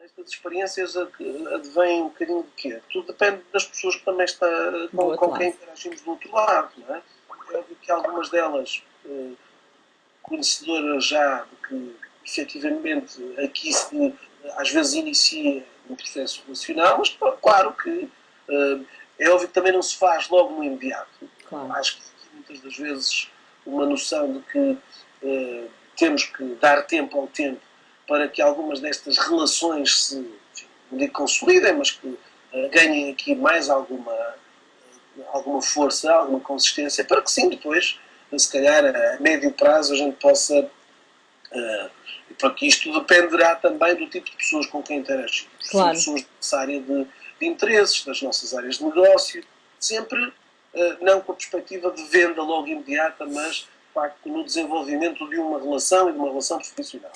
Estas experiências advêm um bocadinho de quê? Tudo depende das pessoas que também com quem interagimos do outro lado, não é? É óbvio que algumas delas, conhecedoras já de que efetivamente aqui se às vezes inicia um processo relacional, mas claro que é óbvio que também não se faz logo no imediato. Claro. Acho que muitas das vezes uma noção de que temos que dar tempo ao tempo para que algumas destas relações se, não digo consolidem, mas que ganhem aqui mais alguma força, alguma consistência, para que sim, depois, se calhar a médio prazo, a gente possa. Porque isto dependerá também do tipo de pessoas com quem interagimos. Claro. São pessoas dessa área de interesses, das nossas áreas de negócio, sempre não com a perspectiva de venda logo imediata, mas de facto no desenvolvimento de uma relação e de uma relação profissional.